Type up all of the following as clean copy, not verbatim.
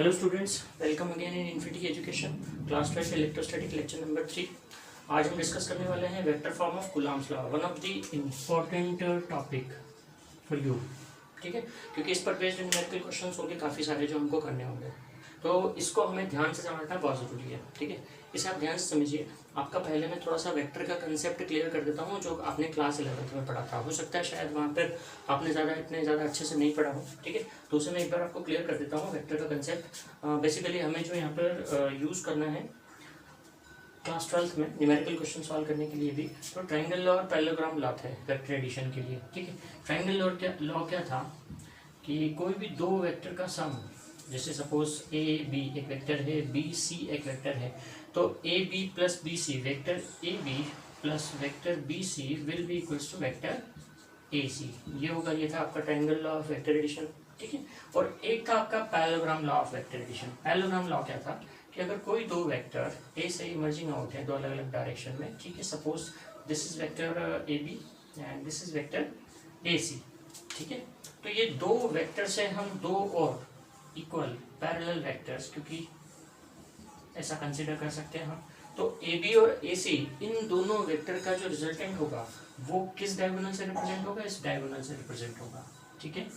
Hello students, welcome again in infinity education class 12 electrostatic lecture number 3। आज हम discuss करने वाले हैं vector form of Coulomb's law, one of the important topic for you. ठीक है, क्योंकि इस पर बेस्ड न्यूमेरिकल क्वेश्चंस होंगे काफ़ी सारे जो हमको करने होंगे, तो इसको हमें ध्यान से समझना बहुत ज़रूरी है। ठीक है, इसे आप ध्यान से समझिए। आपका पहले मैं थोड़ा सा वेक्टर का कंसेप्ट क्लियर कर देता हूँ जो आपने क्लास 11th में पढ़ा था। हो सकता है शायद वहाँ पर आपने इतने ज़्यादा अच्छे से नहीं पढ़ा हो। ठीक है, तो उसे मैं एक बार आपको क्लियर कर देता हूँ वेक्टर का कंसेप्ट। बेसिकली हमें जो यहाँ पर यूज़ करना है क्लास 12th में न्यूमेरिकल क्वेश्चन सॉल्व करने के लिए भी, तो ट्रायंगल लॉ और पैरेललोग्राम लॉ थे वेक्टर एडिशन के लिए। ठीक है, ट्रायंगल लॉ क्या था कि कोई भी दो वेक्टर का सम, जैसे सपोज ए बी एक वेक्टर है, बी सी एक वेक्टर है, तो A B plus B C vector A B plus vector B C will be equals to vector A C. ये होगा, ये था आपका triangle law of vector addition. ठीक है, और एक था आपका parallelogram law of vector addition. Parallelogram law क्या था कि अगर कोई दो वेक्टर ए से इमर्जिंग आउट है दो अलग अलग डायरेक्शन में, ठीक है, suppose this is vector A B and this is vector A C. ठीक है, तो ये दो वेक्टर से हम दो और इक्वल पैरेलल वेक्टर्स, क्योंकि ऐसा कंसिडर कर सकते हैं हम, तो ए बी और ए सी इन दोनों वेक्टर का जो रिजल्टेंट होगा वो किस डायगोनल से रिप्रेजेंट होगा, इस डायगोनल से रिप्रेजेंट होगा। ठीक है,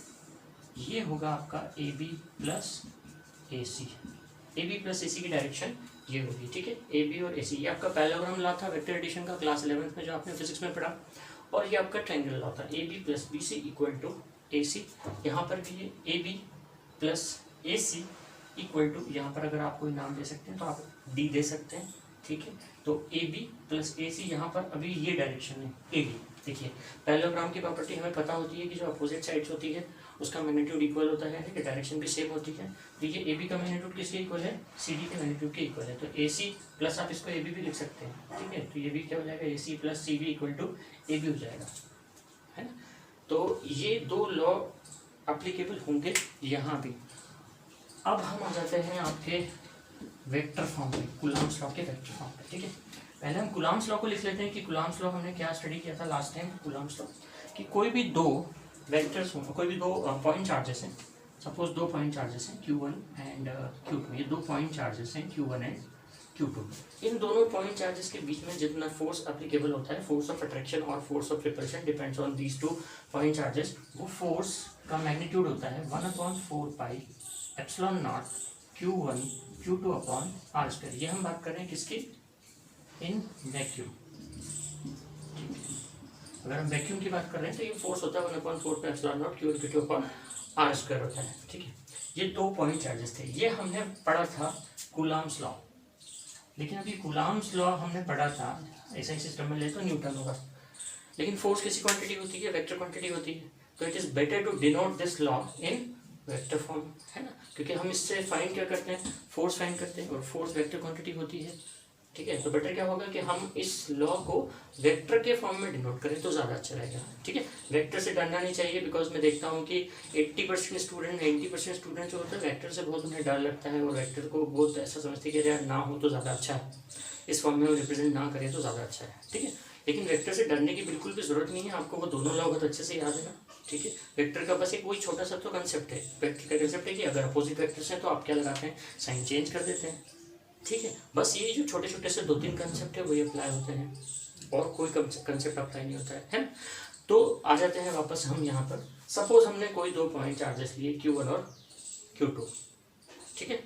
ये होगा आपका A B plus A C. A B plus A C की डायरेक्शन ये होगी। ठीक है, ए बी और ए सी, ये आपका पैरेललोग्राम लॉ था वेक्टर एडिशन का क्लास 11th में जो आपने फिजिक्स में पढ़ा, और ये आपका ट्रायंगल लॉ था A B plus B C equal to A C. यहाँ पर भी ये A B plus A C equal to, यहाँ पर अगर आप कोई नाम दे सकते हैं तो आप डी दे सकते हैं। ठीक है, तो A B plus A C, यहाँ पर अभी ये डायरेक्शन है ए बी। देखिए, पैरेललोग्राम की प्रॉपर्टी हमें पता होती है कि जो अपोजिट साइड्स होती है उसका मैग्नीट्यूड इक्वल होता है, ठीक है, डायरेक्शन भी सेम होती है। देखिए, ए बी का मैग्नीट्यूड किसके इक्वल है, सी डी के मैग्नीट्यूड के इक्वल है, तो ए सी प्लस आप इसको ए बी भी लिख सकते हैं। ठीक है, तो ये भी क्या हो जाएगा, A C plus C B equal to A B हो जाएगा, है ना। तो ये दो लॉ अप्लीकेबल होंगे यहाँ भी। अब हम आ जाते हैं आपके वेक्टर फॉर्म में, कूलम्ब्स लॉ के वेक्टर फॉर्म पे। ठीक है, पहले हम कूलम्ब्स लॉ को लिख लेते हैं कि कूलम्ब्स लॉ हमने क्या स्टडी किया था लास्ट टाइम। कूलम्ब्स लॉ कि कोई भी दो वेक्टर्स हों, कोई भी दो पॉइंट चार्जेस हैं, सपोज दो पॉइंट चार्जेस हैं Q1 एंड Q2, ये दो पॉइंट चार्जेस हैं Q1 एंड Q2। इन दोनों पॉइंट चार्जेस के बीच में जितना फोर्स अप्लीकेबल होता है, फोर्स ऑफ अट्रैक्शन और force of repulsion depends on these two point charges, वो फोर्स का मैग्नीट्यूड होता है 1/4 pi epsilon not Q1 Q2 upon R square. ये हम बात कर रहे हैं किसकी, इन वैक्यूम। अगर हम वैक्यूम की बात कर रहे हैं तो ये फोर्स होता है 1/4 pi epsilon not Q1 Q2 upon R square होता है। ठीक है, ये दो पॉइंट चार्जेस थे, ये हमने पढ़ा था कूलम्ब्स लॉ। लेकिन अभी कूलम्ब्स लॉ हमने पढ़ा था, ऐसा ही सिस्टम में ले तो न्यूटन होगा, लेकिन फोर्स किसी क्वांटिटी होती है, वेक्टर क्वांटिटी होती है, तो it is better to denote this law in vector form, है ना, क्योंकि हम इससे फाइंड क्या करते हैं, फोर्स फाइंड करते हैं, और फोर्स वेक्टर क्वांटिटी होती है। ठीक है, तो बेटर क्या होगा कि हम इस लॉ को वेक्टर के फॉर्म में डिनोट करें तो ज़्यादा अच्छा रहेगा। ठीक है, वेक्टर से डरना नहीं चाहिए, बिकॉज मैं देखता हूँ कि 80% स्टूडेंट 90% स्टूडेंट जो होता है वेक्टर से बहुत उन्हें डर लगता है, और वेक्टर को बहुत ऐसा समझते हैं कि यार ना हो तो ज़्यादा अच्छा है, इस फॉर्म में वो रिप्रेजेंट ना करें तो ज़्यादा अच्छा है। ठीक है, लेकिन वेक्टर से डरने की बिल्कुल भी जरूरत नहीं है, आपको वो दोनों लॉ बहुत अच्छे से याद है ना। ठीक है, वेक्टर का बस एक वही छोटा सा तो कंसेप्ट है, वेक्टर का कंसेप्ट है कि अगर अपोजिट वेक्टर्स हैं तो आप क्या लगाते हैं, साइन चेंज कर देते हैं। ठीक है, बस ये जो छोटे छोटे से 2-3 कंसेप्ट है वही अप्लाई होते हैं, और कोई कंसेप्ट अप्लाई नहीं होता है ना। तो आ जाते हैं वापस हम यहाँ पर, सपोज हमने कोई दो पॉइंट चार्जेस लिए Q1 और Q2। ठीक है,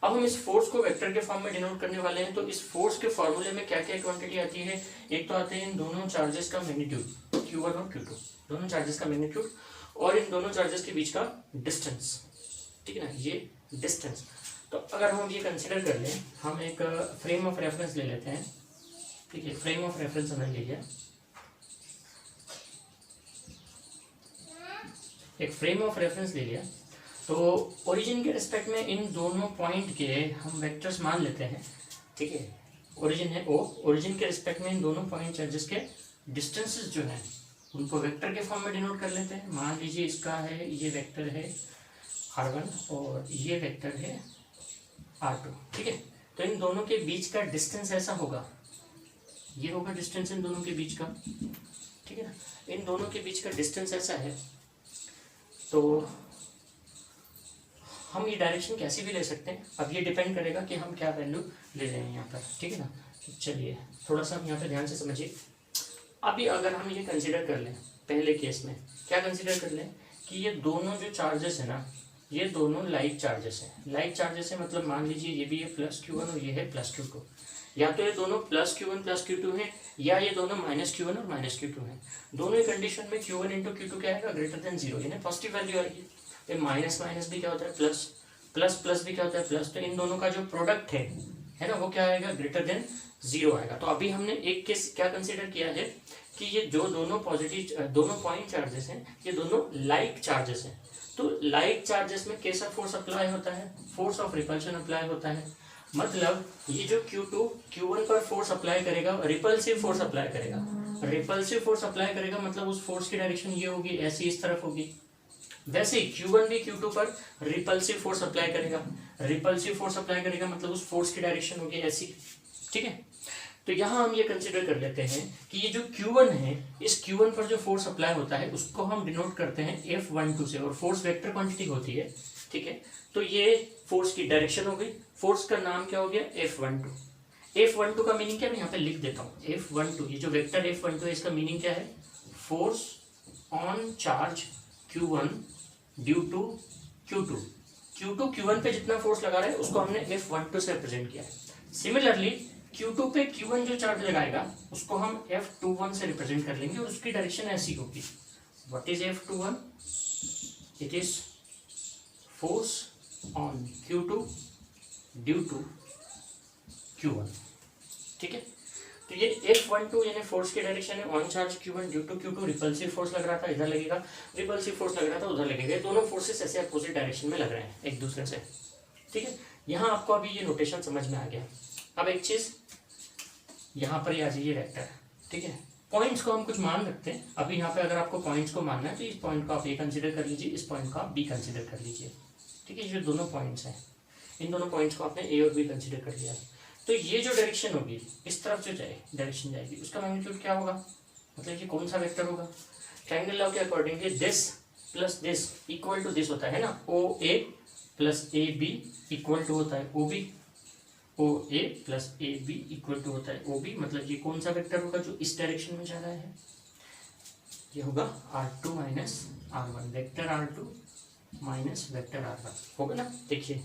अब हम इस फोर्स को वेक्टर के फॉर्म में डिनोट करने वाले हैं, तो इस फोर्स के फॉर्मूले में क्या क्या क्वांटिटी आती है, एक तो आते हैं इन दोनों चार्जेस का मैग्नीट्यूड Q1 और Q2, दोनों चार्जेस का मैग्नीट्यूड, और इन दोनों चार्जेस के बीच का डिस्टेंस। ठीक है ना, ये डिस्टेंस। तो अगर हम ये कंसिडर कर लें, हम एक फ्रेम ऑफ रेफरेंस ले लेते हैं। ठीक है, फ्रेम ऑफ रेफरेंस हमने ले लिया, एक फ्रेम ऑफ रेफरेंस ले लिया, तो ओरिजिन के रिस्पेक्ट में इन दोनों पॉइंट के हम वेक्टर्स मान लेते हैं। ठीक है, ओरिजिन है O, ओरिजिन के रिस्पेक्ट में इन दोनों पॉइंट चार्जेस के डिस्टेंसेस जो हैं उनको वेक्टर के फॉर्म में डिनोट कर लेते हैं। मान लीजिए इसका है, ये वेक्टर है R1 और ये वेक्टर है R2। ठीक है, तो इन दोनों के बीच का डिस्टेंस ऐसा होगा, ये होगा डिस्टेंस इन दोनों के बीच का। ठीक है ना, इन दोनों के बीच का डिस्टेंस ऐसा है, तो हम ये डायरेक्शन कैसे भी ले सकते हैं, अब ये डिपेंड करेगा कि हम क्या वैल्यू ले रहे हैं यहाँ पर, ठीक है ना। चलिए थोड़ा सा हम यहाँ पे ध्यान से समझिए। अभी अगर हम ये कंसिडर कर लें, पहले केस में क्या कंसिडर कर लें कि ये दोनों जो चार्जेस है ना, ये दोनों लाइक चार्जेस हैं। लाइक चार्जेस है मतलब मान लीजिए ये भी है प्लस Q1 और ये है प्लस Q2, या तो ये दोनों प्लस Q1 प्लस Q2 है, या ये दोनों माइनस Q1 और माइनस Q2 है। दोनों ही कंडीशन में Q1 इंटू Q2 क्या आएगा, ग्रेटर देन 0, यानी पॉजिटिव वैल्यू आएगी। तो माइनस माइनस भी क्या होता है प्लस, प्लस प्लस भी क्या होता है प्लस, तो इन दोनों का जो प्रोडक्ट है ना वो क्या आएगा, ग्रेटर देन 0 आएगा। तो अभी हमने एक केस क्या कंसिडर किया है कि ये जो दोनों पॉजिटिव दोनों पॉइंट चार्जेस हैं ये दोनों लाइक चार्जेस हैं। तो लाइक चार्जेस में कैसा फोर्स अप्लाई होता है, फोर्स ऑफ रिपल्शन अप्लाई होता है। मतलब ये जो Q2 Q1 पर फोर्स अप्लाई करेगा, रिपल्सिव फोर्स अप्लाई करेगा। रिपल्सिव फोर्स अप्लाई करेगा मतलब उस फोर्स की डायरेक्शन ये होगी, ऐसी इस तरफ होगी। वैसे Q1 भी Q2 पर रिपल्सिव फोर्स अप्लाई करेगा। रिपल्सिव फोर्स अप्लाई करेगा मतलब उस फोर्स की डायरेक्शन होगी ऐसी, ठीक है। तो यहाँ हम ये कंसिडर कर लेते हैं कि ये जो Q1 है, इस Q1 पर जो फोर्स अप्लाई होता है उसको हम डिनोट करते हैं F12 से, और फोर्स वेक्टर क्वांटिटी होती है, ठीक है। तो ये फोर्स की डायरेक्शन हो गई, फोर्स का नाम क्या हो गया, F12। F12 का मीनिंग क्या है, मैं यहाँ पे लिख देता हूँ। F12 ये जो वेक्टर F12 है इसका मीनिंग क्या है, force on charge Q1 due to Q2। Q2 Q1 पे जितना फोर्स लगा रहा है उसको हमने F12 से रिप्रेजेंट किया है। सिमिलरली Q2 पे Q1 जो चार्ज लगाएगा उसको हम F21 से रिप्रेजेंट कर लेंगे और उसकी डायरेक्शन ऐसी होगी। What is F21? It is force on Q2 due to Q1, ठीक है। तो ये F12 यानी फोर्स की डायरेक्शन है on charge Q1 due to Q2। Repulsive force लग रहा था इधर लगेगा, रिपल्सिव फोर्स लग रहा था उधर लगेगा। दोनों फोर्सेस ऐसे अपोजिट डायरेक्शन में लग रहे हैं एक दूसरे से, ठीक है। यहाँ आपको अभी ये नोटेशन समझ में आ गया। अब एक चीज यहाँ पर ही आ जाइए वेक्टर, ठीक है। पॉइंट्स को हम कुछ मान रखते हैं। अभी यहाँ पे अगर आपको पॉइंट्स को मानना है तो इस पॉइंट को आप ए कंसिडर कर लीजिए, इस पॉइंट को आप बी कंसिडर कर लीजिए, ठीक है। ये जो दोनों पॉइंट्स हैं इन दोनों पॉइंट्स को आपने ए और बी कंसिडर कर लिया। तो ये जो डायरेक्शन होगी इस तरफ जो डायरेक्शन जाएगी उसका मैग्नीट्यूड क्या होगा, मतलब ये कौन सा वेक्टर होगा। ट्रायंगल लॉ के accordingly this plus this equal to this होता है ना, O A plus A B equal to होता है O B, O A plus A B equal to होता है ओ बी। मतलब ये कौन सा वेक्टर होगा जो इस डायरेक्शन में जा रहा है, ये होगा R2 minus R1, vector R2 minus vector R1 होगा ना। देखिए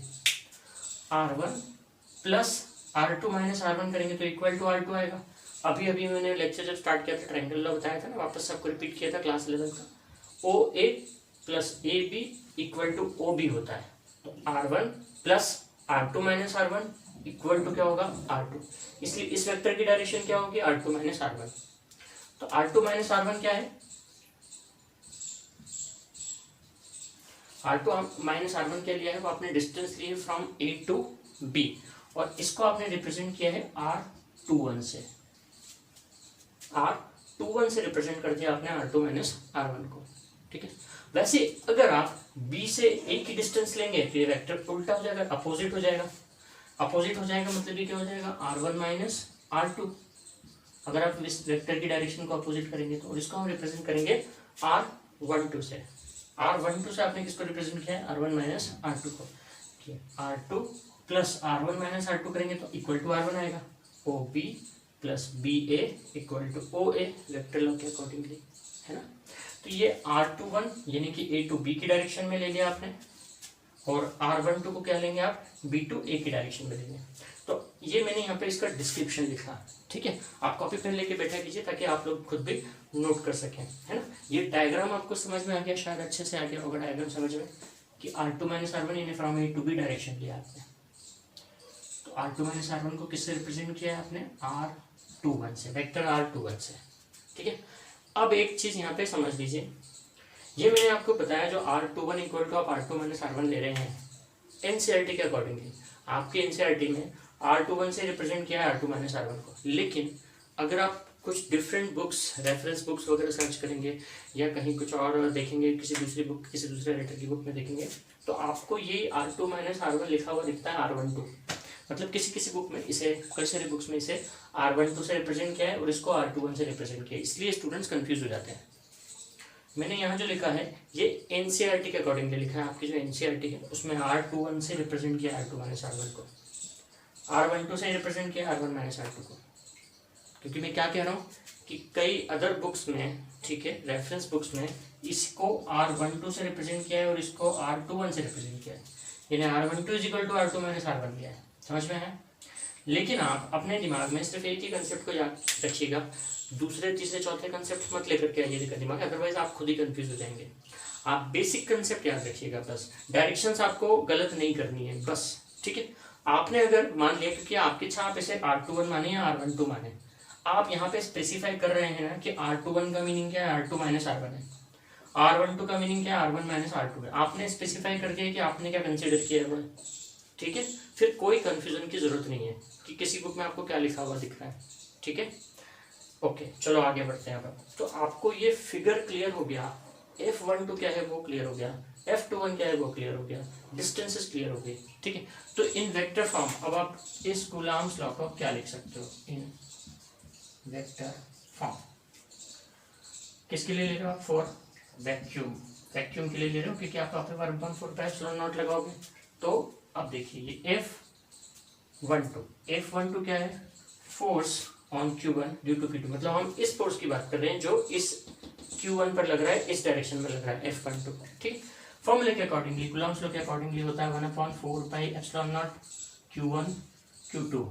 R1 plus R2 minus R1 करेंगे तो इक्वल टू R2 आएगा। अभी अभी मैंने लेक्चर जब स्टार्ट किया था ट्रायंगल लॉ बताया था ना, वापस सबको रिपीट किया था क्लास 11 का। O A plus A B equal to O B होता है। तो R1 plus R2 minus R1 equal to क्या होगा R2। इसलिए इस वेक्टर की डायरेक्शन क्या होगी, R2 माइनस R1। तो R2 माइनस R1 क्या है, R2 माइनस R1 क्या लिया है, वो आपने डिस्टेंस ली है फ्रॉम A टू B और इसको आपने रिप्रेजेंट किया है R21 से। R21 से रिप्रेजेंट कर दिया आपने R2 माइनस R1 को, ठीक है। वैसे अगर आप B से A की डिस्टेंस लेंगे तो ये वेक्टर उल्टा हो जाएगा, अपोजिट हो जाएगा। अपोजिट हो जाएगा मतलब ये क्या हो जाएगा, R1 माइनस R2। अगर आप इस वेक्टर की डायरेक्शन को अपोजिट करेंगे तो, और इसको हम रिप्रेजेंट करेंगे R12 से। R12 से आपने किसको रिप्रेजेंट किया है, R1 माइनस R2 को। R2 plus R1 minus R2 करेंगे तो इक्वल टू R1 आएगा। OB plus BA equal to OA vector law के अकॉर्डिंगली, है ना। तो ये R21 यानी कि A टू B की डायरेक्शन में ले लिया आपने, और R12 को क्या लेंगे आप, B टू A की डायरेक्शन में लेंगे। तो ये मैंने यहाँ पे इसका डिस्क्रिप्शन लिखा, ठीक है। आप कॉपी पेन लेके बैठा कीजिए ताकि आप लोग खुद भी नोट कर सकें, है ना। ये डायग्राम आपको समझ में आ गया, शायद अच्छे से आ गया होगा डायग्राम समझ में, कि R2 माइनस R1 यानी from A to B direction लिया आपने। तो R2 माइनस R1 को किससे रिप्रेजेंट किया है आपने, R21 से, वेक्टर R21 से, ठीक है। अब एक चीज यहाँ पे समझ लीजिए, ये मैंने आपको बताया जो R21 इक्वल टू आप R2 माइनस R1 ले रहे हैं एनसीईआरटी के अकॉर्डिंगली। आपके एनसीईआरटी में R21 से रिप्रेजेंट किया है R2 माइनस R1 को, लेकिन अगर आप कुछ डिफरेंट बुक्स, रेफरेंस बुक्स वगैरह सर्च करेंगे या कहीं कुछ और देखेंगे, किसी दूसरी बुक, किसी दूसरे राइटर की बुक में देखेंगे तो आपको ये R2 माइनस R1 लिखा हुआ दिखता है R12। मतलब किसी किसी बुक में इसे, कई सारी बुक्स में इसे R12 से रिप्रेजेंट किया है और इसको R21 से रिप्रेजेंट किया है, इसलिए स्टूडेंट्स कंफ्यूज हो जाते हैं। मैंने यहाँ जो लिखा है ये एनसीईआरटी के अकॉर्डिंगली लिखा है। आपकी जो एनसीईआरटी है उसमें R21 से रिप्रेजेंट किया R2 माइनस R1 को, R12 से रिप्रेजेंट किया R1 माइनस R2 को। क्योंकि मैं क्या कह रहा हूँ कि कई अदर बुक्स में, ठीक है, रेफरेंस बुक्स में इसको R12 से रिप्रेजेंट किया है और इसको R21 से रिप्रेजेंट किया है, यानी R12 is equal to R2 minus R1 किया है। समझ में है? लेकिन आप अपने दिमाग में सिर्फ एक ही कंसेप्ट को याद रखिएगा, दूसरे तीसरे चौथे कंसेप्ट मत लेकर के आइएगा दिमाग, अदरवाइज आप खुद ही कंफ्यूज हो जाएंगे। आप बेसिक कंसेप्ट याद रखिएगा बस, डायरेक्शंस आपको गलत नहीं करनी है बस, ठीक है। आपने अगर मान लिया, क्योंकि आपकी इच्छा आप इसे R21 माने या R12 माने, आप यहाँ पे स्पेसिफाई कर रहे हैं ना कि R21 का मीनिंग क्या है, R2 माइनस R1 है, R12 का मीनिंग क्या है, R1 माइनस R2 है। आपने स्पेसिफाई कर दिया कि आपने क्या कंसिडर किया हुआ है, ठीक है। फिर कोई कंफ्यूजन की जरूरत नहीं है कि किसी बुक में आपको क्या लिखा हुआ दिख रहा है, ठीक है। ओके, चलो आगे बढ़ते हैं अब। तो आपको ये फिगर क्लियर हो गया, F12 क्या है वो क्लियर हो गया, F21 क्या है वो क्लियर हो गया, डिस्टेंसेस क्लियर हो गई, ठीक है। तो इन वेक्टर फॉर्म अब आप इस कूलम्ब्स लॉ को क्या लिख सकते हो, इन वेक्टर फॉर्म। किसके लिए ले रहे हो आप? फॉर वैक्यूम, वैक्यूम के लिए ले रहे हो, क्योंकि आप वहाँ पे 1/4 लगाओगे। तो अब देखिए ये F12 क्या है, force on Q1 due to Q2, मतलब हम इस फोर्स की बात कर रहे हैं जो इस Q1 पर लग रहा है, इस डायरेक्शन में लग रहा है F12 पर, ठीक। फॉर्मूले के अकॉर्डिंगली, कूलम्ब्स लॉ के अकॉर्डिंगली होता है 1/4 pi epsilon not Q1 Q2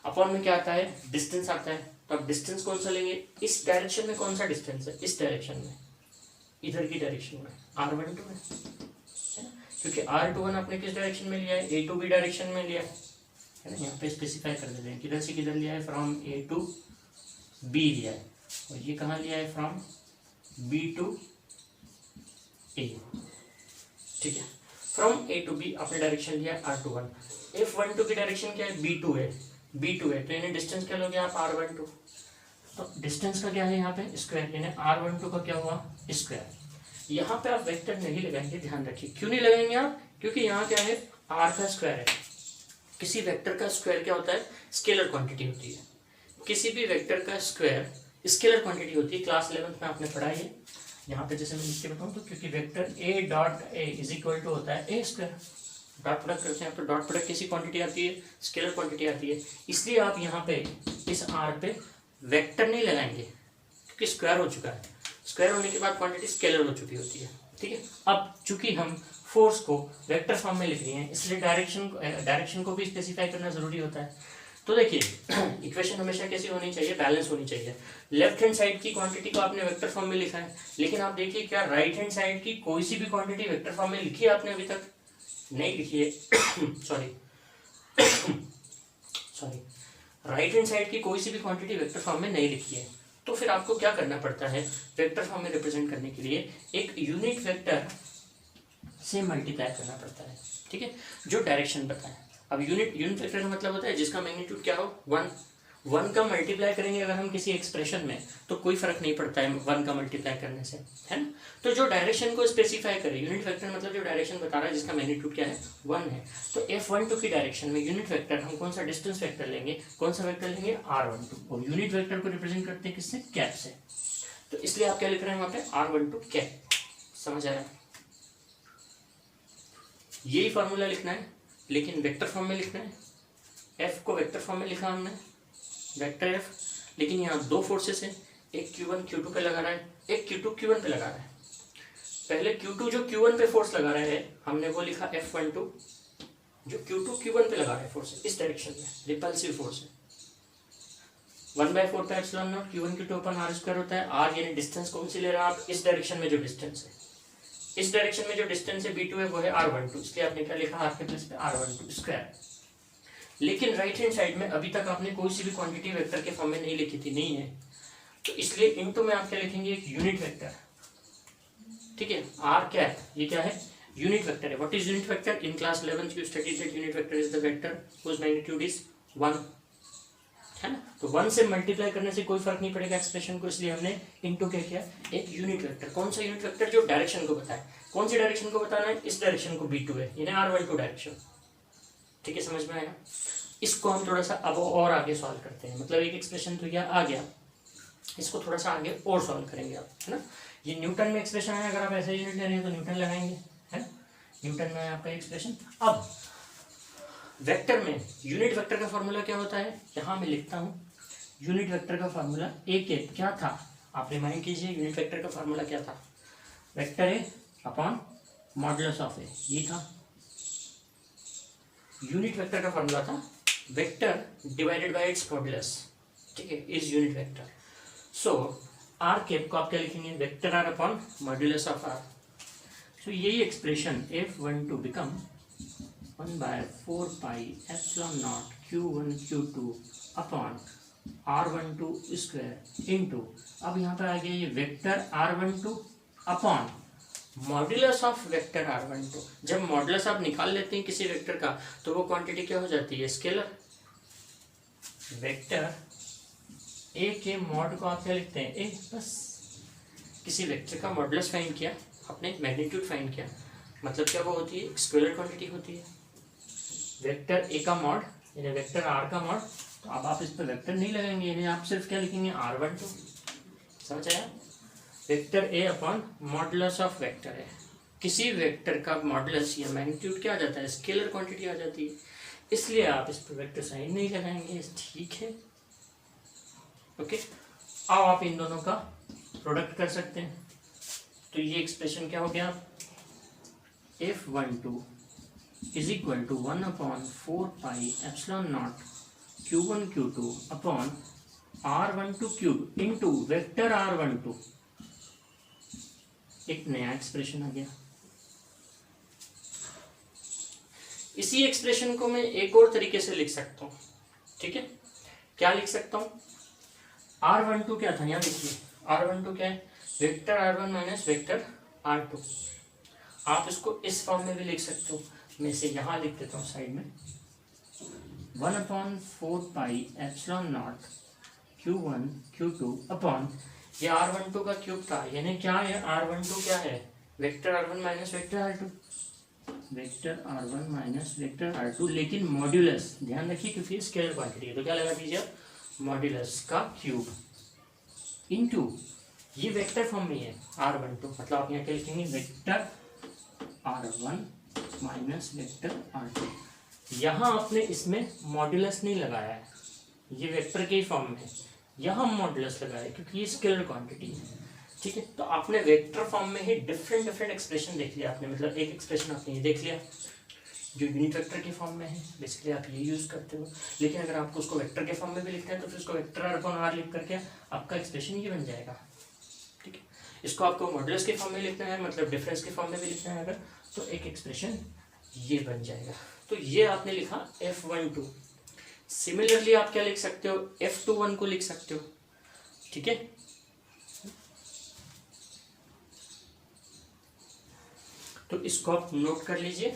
upon में क्या आता है, डिस्टेंस आता है। तो अब डिस्टेंस कौन सा लेंगे, इस डायरेक्शन में कौन सा डिस्टेंस है, इस डायरेक्शन में, इधर की डायरेक्शन में R12 में, है ना, क्योंकि R21 आपने किस डायरेक्शन में लिया है, A to B डायरेक्शन में लिया है ना। यहाँ पे स्पेसिफाई कर देते हैं किधर से किधर लिया है, फ्रॉम A to B लिया है, और ये कहाँ लिया है, फ्रॉम B to A, ठीक है। फ्रॉम A to B आपने डायरेक्शन लिया है R21, F12 की डायरेक्शन क्या है, B2 है, तो यानी डिस्टेंस क्या लोगे आप, R12। तो डिस्टेंस का क्या है यहाँ पे, स्क्वायर, यानी R12 का क्या हुआ, स्क्वायर। यहाँ पे आप वेक्टर नहीं लगाएंगे, ध्यान रखिए। क्यों नहीं लगाएंगे आप, क्योंकि यहाँ क्या है, R का स्क्वायर है। किसी वेक्टर का स्क्वायर क्या होता है, स्केलर क्वांटिटी होती है। किसी भी वेक्टर का स्क्वायर स्केलर क्वांटिटी होती है, क्लास 11th में आपने पढ़ा है। यहाँ पे जैसे मैं लिख के बताऊँ तो, क्योंकि vector A dot A is equal to होता है A स्क्वायर, डॉट प्रोडक्ट करते हैं तो डॉट प्रोडक्ट किसी क्वांटिटी आती है, स्केलर क्वांटिटी आती है। इसलिए आप यहाँ पे इस R पे वेक्टर नहीं लगाएंगे, क्योंकि स्क्वायर हो चुका है। स्क्वायर होने के बाद क्वांटिटी स्केलर हो चुकी होती है, ठीक है। अब चूंकि हम फोर्स को वेक्टर फॉर्म में लिख रहे हैं, इसलिए डायरेक्शन को भी स्पेसिफाई करना जरूरी होता है। तो देखिए इक्वेशन हमेशा कैसी होनी चाहिए, बैलेंस होनी चाहिए। लेफ्ट हैंड साइड की क्वांटिटी को आपने वेक्टर फॉर्म में लिखा है, लेकिन आप देखिए क्या राइट हैंड साइड की कोई सी भी क्वांटिटी वेक्टर फॉर्म में लिखी है आपने, अभी तक नहीं लिखी है सॉरी राइट हैंड साइड की कोई सी भी क्वांटिटी वेक्टर फॉर्म में नहीं लिखी है। तो फिर आपको क्या करना पड़ता है, वेक्टर फॉर्म में रिप्रेजेंट करने के लिए एक यूनिट वेक्टर से मल्टीप्लाई करना पड़ता है, ठीक है, जो डायरेक्शन बताए। अब यूनिट वेक्टर का मतलब होता है जिसका मैग्नीट्यूड क्या हो, 1 का मल्टीप्लाई करेंगे अगर हम किसी एक्सप्रेशन में, तो कोई फर्क नहीं पड़ता है 1 का मल्टीप्लाई करने से, है ना। तो जो डायरेक्शन को स्पेसिफाई करे, यूनिट वेक्टर मतलब जो डायरेक्शन बता रहा है जिसका मैग्नीट्यूड क्या है, 1 है। तो F12 की डायरेक्शन में यूनिट वेक्टर हम कौन सा डिस्टेंस वेक्टर लेंगे, कौन सा वेक्टर लेंगे, R12, और यूनिट वेक्टर को रिप्रेजेंट करते हैं किससे, कैप से। तो इसलिए आप क्या लिख रहे हैं वहां पे, R12 कैप। समझ आ रहा है, यही फॉर्मूला लिखना है, लेकिन वेक्टर फॉर्म में लिखना है। F को वेक्टर फॉर्म में लिखा हमने, वेक्टर F, लेकिन यहाँ दो फोर्सेस है, एक Q1 Q2 पे लगा रहा है, एक Q2 Q1 पे लगा रहा है। पहले Q2 जो Q1 पे फोर्स लगा रहा है हमने वो लिखा F12, जो Q2 Q1 पे लगा रहा है फोर्स इस डायरेक्शन में, रिपल्सिव फोर्स है। 1/4 pi epsilon not Q1 Q2 upon R square होता है। R यानी डिस्टेंस कौन सी ले रहा है आप, इस डायरेक्शन में जो डिस्टेंस है, इस डायरेक्शन में जो डिस्टेंस है B2 है वो है R12, इसलिए आपने क्या लिखा, R के प्लेस पे R12 स्क्वायर। लेकिन राइट हैंड साइड में अभी तक आपने कोई सी भी क्वांटिटी वेक्टर के फॉर्म में नहीं लिखी थी, नहीं है, तो इसलिए इनटू में आप क्या लिखेंगे, एक यूनिट वेक्टर, ठीक है, R कैप, ये क्या है, यूनिट वेक्टर है। What is unit vector, in class 11th you studied that unit vector is the vector whose magnitude is 1, है ना। तो 1 से मल्टीप्लाई करने से कोई फर्क नहीं पड़ेगा एक्सप्रेशन को, इसलिए हमने इनटू क्या किया, एक यूनिट वेक्टर। कौन सा यूनिट वेक्टर, जो डायरेक्शन को बताए। कौन सी डायरेक्शन को बताना है, इस डायरेक्शन को B2 है, यानी R12 डायरेक्शन, ठीक है, समझ में आया। इसको हम थोड़ा सा अब और आगे सॉल्व करते हैं, मतलब एक एक्सप्रेशन तो यह आ गया, इसको थोड़ा सा आगे और सॉल्व करेंगे आप, है ना। ये न्यूटन में एक्सप्रेशन है, अगर आप ऐसे यूनिट ले रहे हैं तो न्यूटन लगाएंगे, है ना। न्यूटन में है आपका एक्सप्रेशन। अब वेक्टर में यूनिट वेक्टर का फॉर्मूला क्या होता है, यहाँ मैं लिखता हूँ यूनिट वेक्टर का फॉर्मूला ए के क्या था, आप रिमाइंड कीजिए यूनिट वेक्टर का फॉर्मूला क्या था, vector A upon modulus of A, ये था यूनिट वेक्टर का फॉर्मूला था, vector divided by its modulus, ठीक है, is unit vector. So R cap को आप क्या लिखेंगे, vector R upon modulus of R. So यही expression F12 become 1/4 pi epsilon not Q1 Q2 upon R12 square into, अब यहाँ पर आ गया ये vector R12 upon modulus of vector R12। जब मॉड्यूलस आप निकाल लेते हैं किसी वेक्टर का तो वो क्वांटिटी क्या हो जाती है, स्केलर। वेक्टर ए के मॉड को आप क्या लिखते हैं, ए, बस किसी वेक्टर का मॉडुलस फाइंड किया आपने, मैग्नीट्यूड फाइंड किया, मतलब क्या वो होती है, स्केलर क्वांटिटी होती है। वेक्टर ए का मॉड यानी वेक्टर आर का मॉड, तो अब आप इस पर वेक्टर नहीं लगाएंगे, यानी आप सिर्फ क्या लिखेंगे, R12, समझ आया। Vector A upon modulus of vector है, किसी वेक्टर का मॉडुलस या मैग्नीट्यूड क्या आ जाता है, स्केलर क्वांटिटी आ जाती है, इसलिए आप इस पर वेक्टर साइन नहीं लगाएंगे, ठीक है, ओके। अब आप इन दोनों का प्रोडक्ट कर सकते हैं, तो ये एक्सप्रेशन क्या हो गया, F12 is equal to 1/4 pi epsilon not Q1 Q2 upon R12 cube into vector R12, एक नया एक्सप्रेशन आ गया। इसी एक्सप्रेशन को मैं एक और तरीके से लिख सकता हूं, ठीक है, क्या लिख सकता हूं, R12 क्या था, यहाँ देखिए R12 क्या है, vector R1 minus vector R2। आप इसको इस फॉर्म में भी लिख सकते हो, मैं इसे यहाँ लिख देता हूँ साइड में, 1/4 pi epsilon not Q1 Q2 upon, ये R12 का क्यूब था, यानी क्या है, R12 क्या है, vector R1 minus vector R2, vector R1 minus vector R2, लेकिन मॉड्यूलस ध्यान रखिए क्योंकि स्केलर क्वांटिटी है, तो क्या लगा दीजिए आप, मॉड्यूलस का क्यूब इंटू, ये वेक्टर फॉर्म में है R12, मतलब आप यहाँ क्या लिखेंगे, vector R1 minus vector R2। यहाँ आपने इसमें मॉड्यूलस नहीं लगाया है, ये वेक्टर के ही फॉर्म में है, यहाँ मॉड्यूलस लगाया है क्योंकि ये स्केलर क्वांटिटी है, ठीक है। तो आपने वेक्टर फॉर्म में ही डिफरेंट डिफरेंट एक्सप्रेशन देख लिया आपने, मतलब एक एक्सप्रेशन आपने ये देख लिया जो यूनिट वेक्टर के फॉर्म में है, बेसिकली आप ये यूज करते हो, लेकिन अगर आपको उसको वेक्टर के फॉर्म में भी लिखना है तो फिर उसको वेक्टर आर अपॉन आर लिख करके आपका एक्सप्रेशन ये बन जाएगा, ठीक है। इसको आपको मॉड्यूलस के फॉर्म में लिखना है, मतलब डिफरेंस के फॉर्म में भी लिखना है अगर, तो एक एक्सप्रेशन ये बन जाएगा। तो ये आपने लिखा F12। सिमिलरली आप क्या लिख सकते हो, F21 को लिख सकते हो, ठीक है। तो इसको आप नोट कर लीजिए,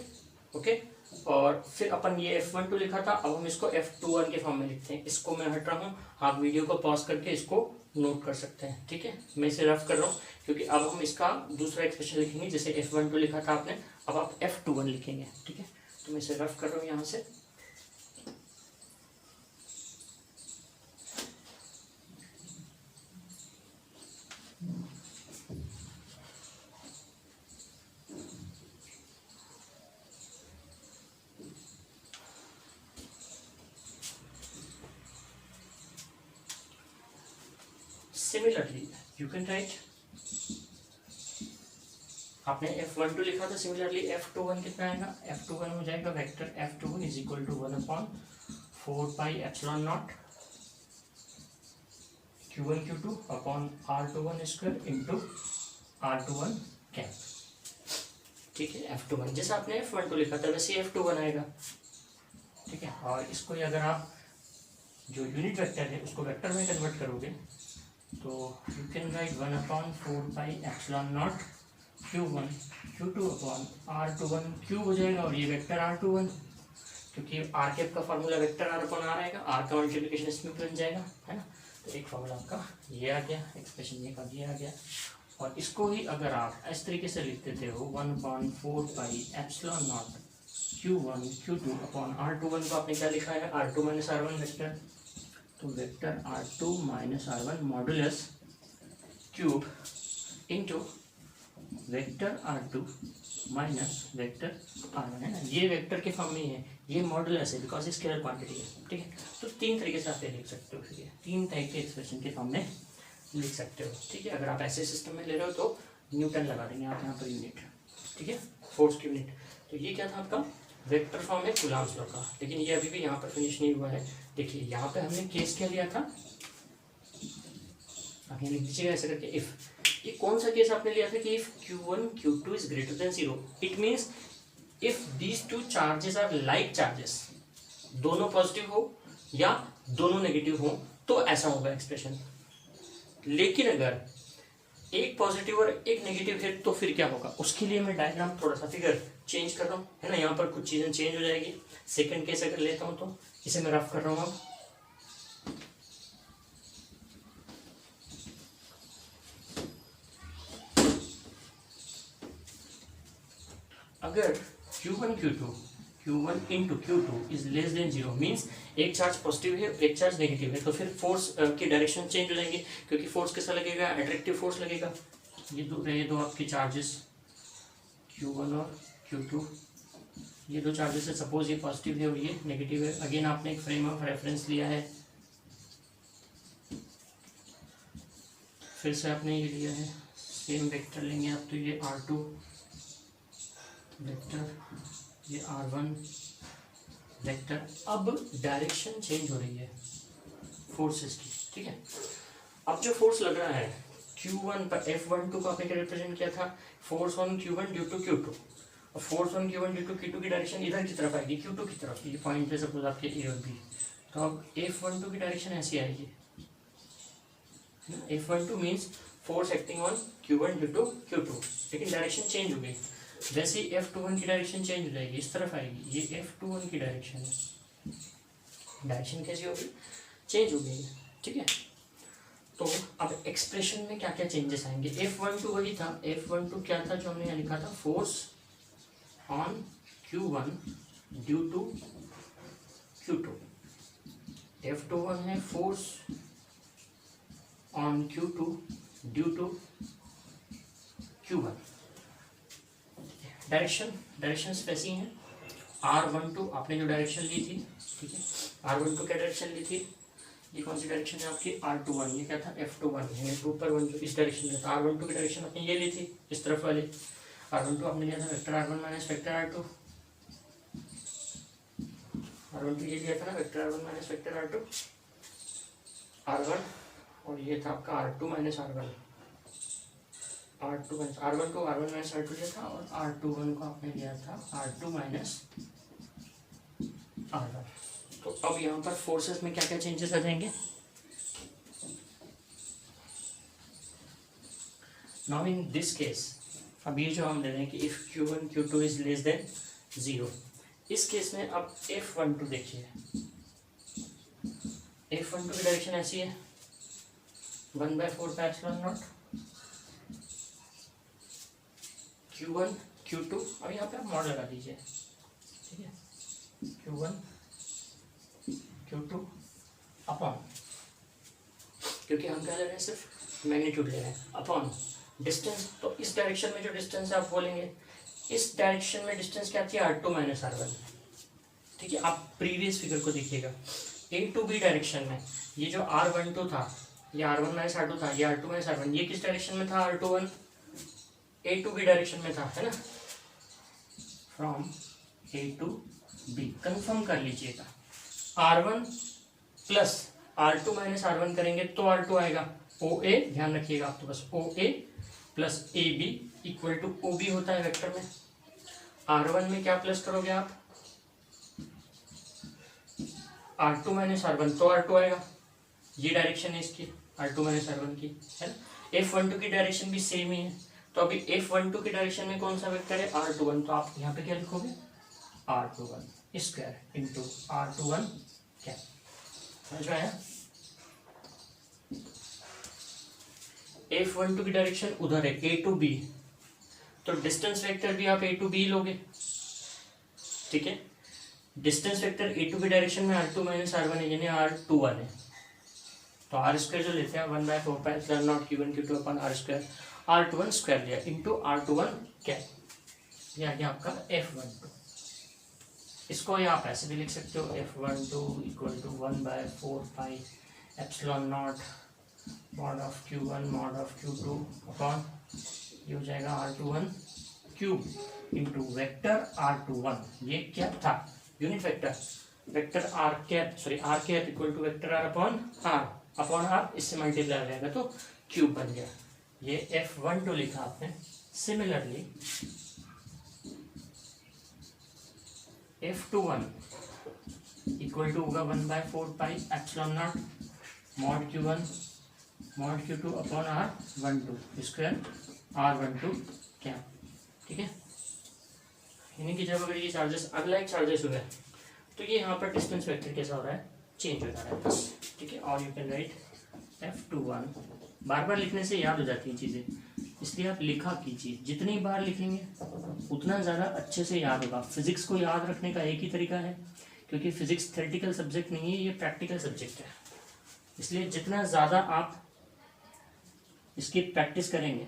ओके। और फिर अपन ये F12 लिखा था, अब हम इसको F21 के फॉर्म में लिखते हैं। इसको मैं हट रहा हूँ, आप वीडियो को पॉज करके इसको नोट कर सकते हैं, ठीक है। मैं इसे रफ कर रहा हूँ क्योंकि अब हम इसका दूसरा एक्सप्रेशन लिखेंगे, जैसे F12 लिखा था आपने, अब आप F21 लिखेंगे, ठीक है। तो मैं इसे रफ कर रहा हूँ यहाँ से, सिमिलरली यू कैन राइट, आपने F12 लिखा था, सिमिलरली F21 कितना आएगा, F21 हो जाएगा vector F21 is equal to 1/4 pi epsilon not Q1 Q2 upon R21 square into R21 cap, ठीक है। F21 जैसा आपने F12 लिखा था वैसे ही F21 आएगा, ठीक है। और इसको अगर आप जो यूनिट वेक्टर है उसको वेक्टर में कन्वर्ट करोगे तो you can write 1/4 pi epsilon not Q1 Q2 upon R21 cube हो जाएगा, और ये वेक्टर R21 क्योंकि आर कैप का formula vector R upon R आएगा, आर का मल्टीप्लिकेशन इसमें बन जाएगा, है ना। तो एक फार्मूला आपका ये आ गया, एक्सप्रेशन ये का ये आ गया। और इसको ही अगर आप इस तरीके से लिख देते हो 1/4 pi epsilon not Q1 Q2 upon R21 को आपने क्या लिखा है, R2 माइनस R1 वेक्टर, तो vector R2 minus R1 modulus cube into vector R2 minus vector R1 है ना, ये वेक्टर के फॉर्म में ही है, ये मॉडुलस है बिकॉज स्केलर क्वांटिटी है। ठीक है, तो तीन तरीके से आप ये लिख सकते हो, फिर ये तीन टाइप के एक्सप्रेशन के फॉर्म में लिख सकते हो। ठीक है, अगर आप ऐसे सिस्टम में ले रहे हो तो न्यूटन लगा देंगे आप यहाँ पर यूनिट। ठीक है, फोर्स की यूनिट। तो ये क्या था आपका वेक्टर फॉर्म है कूलम्ब्स लॉ का, लेकिन ये अभी भी यहाँ पर फिनिश नहीं हुआ है। देखिए यहाँ पे हमने केस क्या लिया था, आप यहाँ लिख दीजिएगा ऐसे करके, इफ, ये कौन सा केस आपने लिया था कि if Q1 Q2 is greater than 0, it means if these two charges are like charges, दोनों पॉजिटिव हो या दोनों नेगेटिव हो तो ऐसा होगा एक्सप्रेशन। लेकिन अगर एक पॉजिटिव और एक नेगेटिव है तो फिर क्या होगा, उसके लिए मैं डायग्राम थोड़ा सा फिगर चेंज कर रहा हूँ, है ना, यहाँ पर कुछ चीज़ें चेंज हो जाएगी। सेकंड केस अगर लेता हूँ तो इसे मैं रफ कर रहा हूँ। अगर Q1 into Q2 is less than 0 means एक चार्ज पॉजिटिव है एक चार्ज नेगेटिव है, तो फिर फोर्स की डायरेक्शन चेंज हो जाएंगे, क्योंकि फोर्स कैसा लगेगा, अट्रैक्टिव फोर्स लगेगा। ये दो आपके चार्जेस Q1 और Q2, ये दो चार्जेस है, सपोज ये पॉजिटिव है और ये नेगेटिव है। अगेन आपने एक फ्रेम ऑफ रेफरेंस लिया है, फिर से आपने ये लिया है, सेम वेक्टर लेंगे आप, तो ये R2 वेक्टर, ये R1 वेक्टर। अब डायरेक्शन चेंज हो रही है फोर्सेस की। ठीक है, अब जो फोर्स लग रहा है Q1 पर, F12 को आपने क्या रिप्रेजेंट किया था, force on Q1 due to Q2, और force on Q1 due to Q2 की डायरेक्शन इधर की तरफ आएगी, Q2 की तरफ। ये पॉइंट है सपोज आपके A और B, तो अब F12 की डायरेक्शन ऐसी आएगी। F12 means force acting on Q1 due to Q2, लेकिन डायरेक्शन चेंज हो गई। वैसे ही F21 की डायरेक्शन चेंज हो जाएगी, इस तरफ आएगी, ये F21 की डायरेक्शन है, डायरेक्शन कैसी होगी, चेंज हो गई है। ठीक है, तो अब एक्सप्रेशन में क्या क्या चेंजेस आएंगे। F12 वही था, F12 क्या था जो हमने यहाँ लिखा था, force on Q1 due to Q2। F21 है force on Q2 due to Q1। Directions वैसी हैं। R12 आपने जो डायरेक्शन ली थी, ठीक है, R12 क्या डायरेक्शन ली थी, ये कौन सी डायरेक्शन है आपकी, R21, ये क्या था, F21, यानी ऊपर 1 जो इस डायरेक्शन में था। R12 की डायरेक्शन आपने ये ली थी, इस तरफ वाले। R12 आपने लिया था vector R1 minus vector R2, R12 ये लिया था ना, vector R1 minus vector R2, R1, और ये था आपका R2 minus R1, R2 minus R1 को R1 माइनस R2 लिया था, और R21 को आपने लिया था R2 माइनस R1। तो अब यहाँ पर फोर्सेस में क्या क्या चेंजेस आ जाएंगे। नाउ इन दिस केस, अब ये जो हम ले रहे हैं कि if Q1 Q2 is less than 0, इस केस में अब F12 देखिए, F12 की डायरेक्शन ऐसी है, 1/4 pi epsilon not Q1 Q2। अब यहाँ पे आप मॉड लगा दीजिए, ठीक है, Q1 Q2 अपॉन, क्योंकि हम क्या ले रहे हैं, सिर्फ मैग्नीट्यूड ले रहे हैं, अपॉन डिस्टेंस। तो इस डायरेक्शन में जो डिस्टेंस है आप बोलेंगे, इस डायरेक्शन में डिस्टेंस क्या थी, R2 माइनस R1। ठीक है, आप प्रीवियस फिगर को देखिएगा, A टू B डायरेक्शन में ये जो R12 था, ये R1 माइनस R2 था, ये R2 माइनस R1, ये किस डायरेक्शन में था, R21, A to B direction में था, है ना, from A to B। Confirm कर लीजिएगा, R1 plus R2 minus R1 करेंगे तो R2 आएगा, OA ध्यान रखिएगा आप, तो बस OA plus AB equal to OB होता है वेक्टर में। R1 में क्या प्लस करोगे आप, R2 माइनस R1, तो R2 आएगा, ये डायरेक्शन है इसकी, R2 माइनस R1 की, है ना। F12 की डायरेक्शन भी सेम ही है, तो अभी F12 की डायरेक्शन में कौन सा वेक्टर है, R21, तो आप यहाँ पे क्या लिखोगे, R21 स्क्वायर इंटू R21 क्या, समझ में आया। F12 की डायरेक्शन उधर है, A टू B, तो डिस्टेंस वेक्टर भी आप A टू B लोगे, ठीक है। Distance vector A to B direction में R2 माइनस R1 है, यानी R21 है, तो आर स्क्वायर जो लेते हैं 1/4πε0 Q1 Q2/r², R21 स्क्वायर लिया इंटू R21 कैप, ये आ गया आपका F12। इसको ये आप ऐसे भी लिख सकते हो F12 equal to 1/4πε0 mod of Q1 mod of Q2 upon ये हो जाएगा R21 cube into vector R21, ये क्या था unit vector, vector R cap equal to vector R upon R, इससे मल्टीप्लाई हो जाएगा तो क्यूब बन गया। ये F12 लिखा आपने। सिमिलरली F21 इक्वल टू होगा 1/4πε0 mod Q1 mod Q2 upon R12 square R12 क्या, ठीक है। इन्हीं की जब अगर ये चार्जेस अनलाइक चार्जेस हुए तो ये यहाँ पर डिस्टेंस वेक्टर कैसा हो रहा है, चेंज हो जा रहा है बस, ठीक है। और यू कैन राइट F21, बार बार लिखने से याद हो जाती हैं चीज़ें, इसलिए आप लिखा कीजिए, जितनी बार लिखेंगे उतना ज़्यादा अच्छे से याद होगा। फिजिक्स को याद रखने का एक ही तरीका है, क्योंकि फिजिक्स थ्योरेटिकल सब्जेक्ट नहीं है, ये प्रैक्टिकल सब्जेक्ट है, इसलिए जितना ज़्यादा आप इसकी प्रैक्टिस करेंगे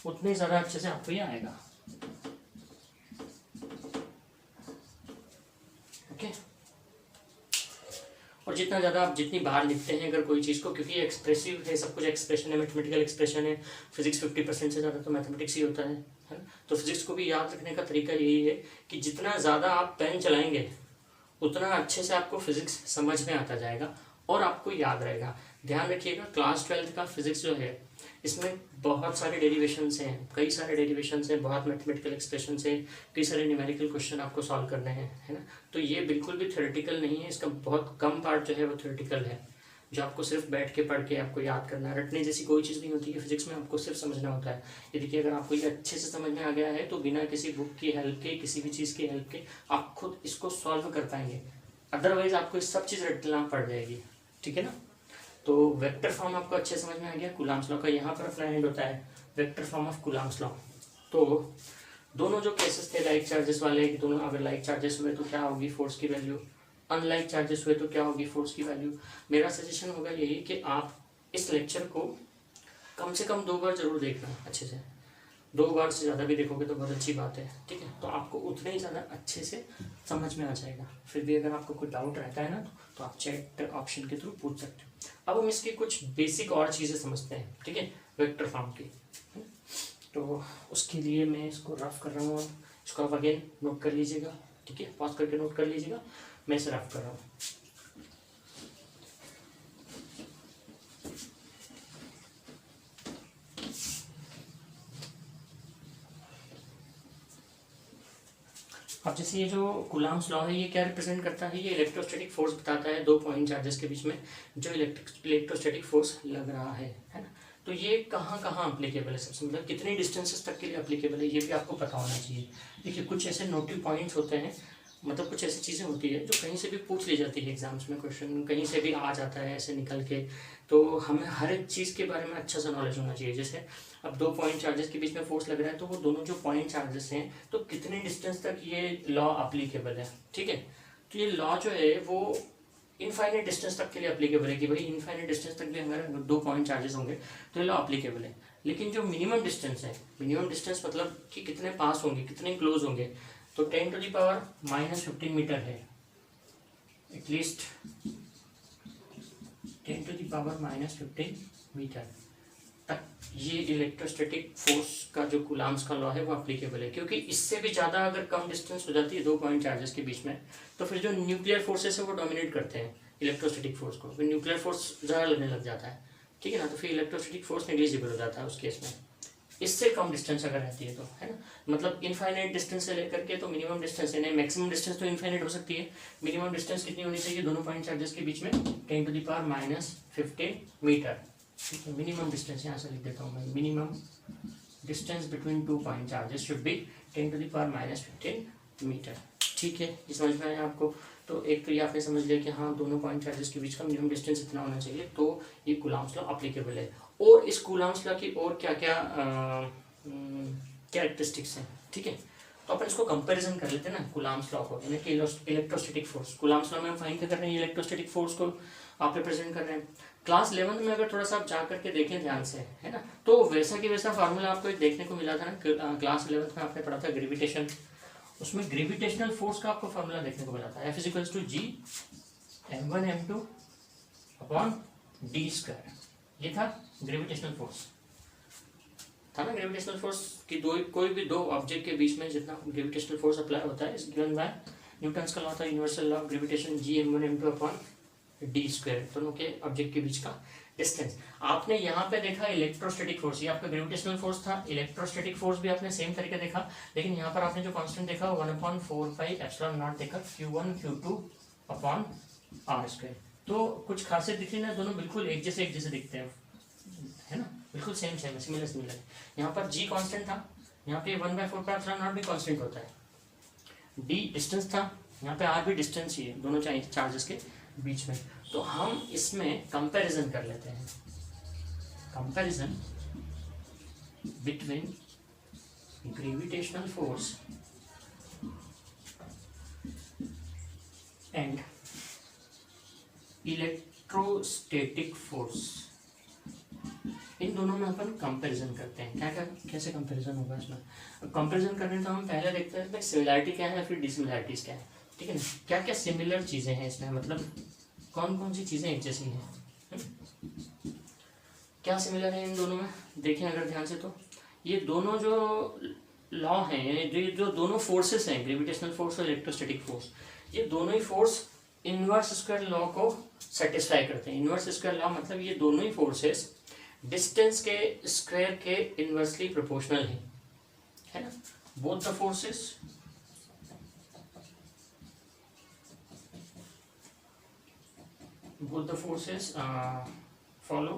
उतने ज़्यादा अच्छे से आपको ये आएगा, ओके। और जितना ज़्यादा आप जितनी बार लिखते हैं अगर कोई चीज़ को, क्योंकि एक्सप्रेसिव है, सब कुछ एक्सप्रेशन है, मैथमेटिकल एक्सप्रेशन है, फिजिक्स 50% से ज़्यादा तो मैथमेटिक्स ही होता है ना। तो फिजिक्स को भी याद रखने का तरीका यही है कि जितना ज़्यादा आप पेन चलाएंगे उतना अच्छे से आपको फिजिक्स समझ में आता जाएगा और आपको याद रहेगा। ध्यान रखिएगा क्लास 12th का फिजिक्स जो है इसमें बहुत सारे डेरिवेशंस हैं, कई सारे डेरिवेशंस हैं, बहुत मैथमेटिकल एक्सप्रेशंस हैं, कई सारे न्यूमेरिकल क्वेश्चन आपको सॉल्व करने हैं, है ना। तो ये बिल्कुल भी थ्योरेटिकल नहीं है, इसका बहुत कम पार्ट जो है वो थ्योरेटिकल है, जो आपको सिर्फ बैठ के पढ़ के आपको याद करना है। रटने जैसी कोई चीज़ नहीं होती है फिजिक्स में, आपको सिर्फ समझना होता है। ये देखिए अगर आपको ये अच्छे से समझ में आ गया है तो बिना किसी बुक की हेल्प के, किसी भी चीज़ की हेल्प के आप खुद इसको सॉल्व कर पाएंगे, अदरवाइज आपको ये सब चीज़ रटना पड़ जाएगी, ठीक है ना। तो वेक्टर फॉर्म आपको अच्छे समझ में आ गया कूलम्ब्स लॉ का, यहाँ पर अपना एंड होता है vector form of Coulomb's law. तो दोनों जो केसेस थे लाइक चार्जेस वाले, दोनों अगर लाइक चार्जेस हुए तो क्या होगी फोर्स की वैल्यू, अनलाइक चार्जेस हुए तो क्या होगी फोर्स की वैल्यू। मेरा सजेशन होगा यही कि आप इस लेक्चर को कम से कम 2 बार जरूर देखना अच्छे से, 2 बार से ज़्यादा भी देखोगे तो बहुत अच्छी बात है, ठीक है। तो आपको उतने ही ज़्यादा अच्छे से समझ में आ जाएगा। फिर भी अगर आपको कोई डाउट रहता है ना तो आप चैट ऑप्शन के थ्रू पूछ सकते हो। अब हम इसकी कुछ बेसिक और चीज़ें समझते हैं, ठीक है, वेक्टर फॉर्म की। तो उसके लिए मैं इसको रफ कर रहा हूँ, इसको आप अगेन नोट कर लीजिएगा, ठीक है, पॉज करके नोट कर लीजिएगा, मैं इसे रफ कर रहा हूँ। अब जैसे ये जो कूलम्ब्स लॉ है ये क्या रिप्रेजेंट करता है, ये इलेक्ट्रोस्टैटिक फोर्स बताता है 2 पॉइंट चार्जेस के बीच में जो इलेक्ट्रोस्टैटिक फोर्स लग रहा है ना। तो ये कहाँ कहाँ अप्लीकेबल है, सबसे मतलब कितने डिस्टेंसेस तक के लिए अप्लीकेबल है ये भी आपको पता होना चाहिए। देखिए कुछ ऐसे नोटिव पॉइंट्स होते हैं, मतलब कुछ ऐसी चीज़ें होती है जो कहीं से भी पूछ ली जाती है एग्जाम्स में, क्वेश्चन कहीं से भी आ जाता है ऐसे निकल के, तो हमें हर एक चीज़ के बारे में अच्छा सा नॉलेज होना चाहिए। जैसे अब 2 पॉइंट चार्जेस के बीच में फोर्स लग रहा है तो वो दोनों जो पॉइंट चार्जेस हैं तो कितने डिस्टेंस तक ये लॉ अप्लीकेबल है, ठीक है। तो ये लॉ जो है वो इनफाइनाइट डिस्टेंस तक के लिए अप्लीकेबल है कि भाई इनफाइनाइट डिस्टेंस तक भी हमारे 2 पॉइंट चार्जेस होंगे तो ये लॉ अप्लीकेबल है। लेकिन जो मिनिमम डिस्टेंस है, मिनिमम डिस्टेंस मतलब कि कितने पास होंगे, कितने क्लोज होंगे, तो 10⁻⁻15 मीटर है, एटलीस्ट 10⁻⁻15 मीटर तक ये इलेक्ट्रोस्टैटिक फोर्स का जो कूलम्ब्स का लॉ है वो अप्लीकेबल है। क्योंकि इससे भी ज़्यादा अगर कम डिस्टेंस हो जाती है 2 पॉइंट चार्जेस के बीच में तो फिर जो न्यूक्लियर फोर्सेस है वो डोमिनेट करते हैं इलेक्ट्रोस्टैटिक फोर्स को, फिर न्यूक्लियर फोर्स ज़्यादा लगने लग जाता है, ठीक है ना। तो फिर इलेक्ट्रोस्टैटिक फोर्स नेग्लिजिबल हो जाता है उस केस में। इससे कम डिस्टेंस अगर रहती है तो, है ना, मतलब इनफाइनाइट डिस्टेंस से लेकर के तो मिनिमम डिस्टेंस है, मैक्सिमम डिस्टेंस तो इनफाइनाइट हो सकती है, मिनिमम डिस्टेंस कितनी होनी चाहिए दोनों पॉइंट चार्जेस के बीच में 10⁻⁻15 मीटर, ठीक है। मिनिमम डिस्टेंस यहाँ से लिख देता हूँ मैं, minimum distance between 2 point charges should be 10⁻⁻15 metre, ठीक है। ये समझ में आया आपको। तो एक तो ये आपने समझ लिया कि हाँ दोनों पॉइंट चार्जेस के बीच का मिनिमम डिस्टेंस इतना होना चाहिए, तो ये कूलम्ब्स लॉ अप्लीकेबल है। और इस कूलम्ब्स लॉ की और क्या क्या कैरेक्टरिस्टिक्स हैं, ठीक है। तो अपन इसको कंपैरिजन कर लेते हैं ना कूलम्ब्स लॉ को, यानी कि इलेक्ट्रोस्टैटिक फोर्स। कूलम्ब्स लॉ में हम फाइंड कर रहे हैं इलेक्ट्रोस्टैटिक फोर्स को, आप रिप्रेजेंट कर रहे हैं। क्लास 11 में अगर थोड़ा सा आप जा करके देखें ध्यान से, है ना, तो वैसा कि वैसा फार्मूला आपको एक देखने को मिला था ना, क्लास 11 में आपने पढ़ा था ग्रेविटेशन, उसमें ग्रेविटेशनल फोर्स का आपको फार्मूला देखने को मिला था, F equals to G m1 m2 upon D square. ये था ग्रेविटेशनल फोर्स, था ना। ग्रेविटेशनल फोर्स की कोई भी दो ऑब्जेक्ट के बीच में जितना ग्रेविटेशनल फोर्स अप्लाई होता है इस गिवन बाय न्यूटन्स का लॉ था, universal law of gravitation, G m1 m2 upon D square, दोनों के ऑब्जेक्ट के बीच का डिस्टेंस। आपने यहाँ पे देखा इलेक्ट्रोस्टैटिक फोर्स, ये आपका ग्रेविटेशनल फोर्स था। इलेक्ट्रोस्टैटिक फोर्स भी आपने सेम तरीके देखा, लेकिन यहाँ पर आपने जो कांस्टेंट देखा 1/4πε0 देखा, Q1 Q2 upon R square. तो कुछ खासियत दिखी ना, दोनों बिल्कुल एक जैसे दिखते हैं, है ना, बिल्कुल सेम सिमिलर। यहाँ पर जी कांस्टेंट था, यहाँ पे 1/4πε0 भी कांस्टेंट होता है। डी डिस्टेंस था, यहाँ पे आर भी डिस्टेंस ही है दोनों चार्जेस के बीच में। तो हम इसमें कंपैरिजन कर लेते हैं, comparison between gravitational force and electrostatic force. इन दोनों में अपन कंपैरिजन करते हैं। क्या कैसे कंपैरिजन होगा इसमें? कंपैरिजन करने तो हम पहले देखते हैं सिमिलैरिटी क्या है, फिर डिसिमिलैरिटीज क्या है, ठीक है ना। क्या क्या सिमिलर चीजें हैं इसमें, मतलब कौन कौन सी चीजें एक जैसी हैं, क्या सिमिलर है इन दोनों में। देखें अगर ध्यान से, तो ये दोनों जो लॉ हैं, यानी जो दोनों फोर्सेस हैं, ग्रेविटेशनल फोर्स और इलेक्ट्रोस्टैटिक फोर्स, ये दोनों ही फोर्स इनवर्स स्क्वायर लॉ को सेटिस्फाई करते हैं। इनवर्स स्क्वायर लॉ मतलब ये दोनों ही फोर्सेस डिस्टेंस के स्क्वायर के इनवर्सली प्रोपोर्शनल है ना। Both the forces follow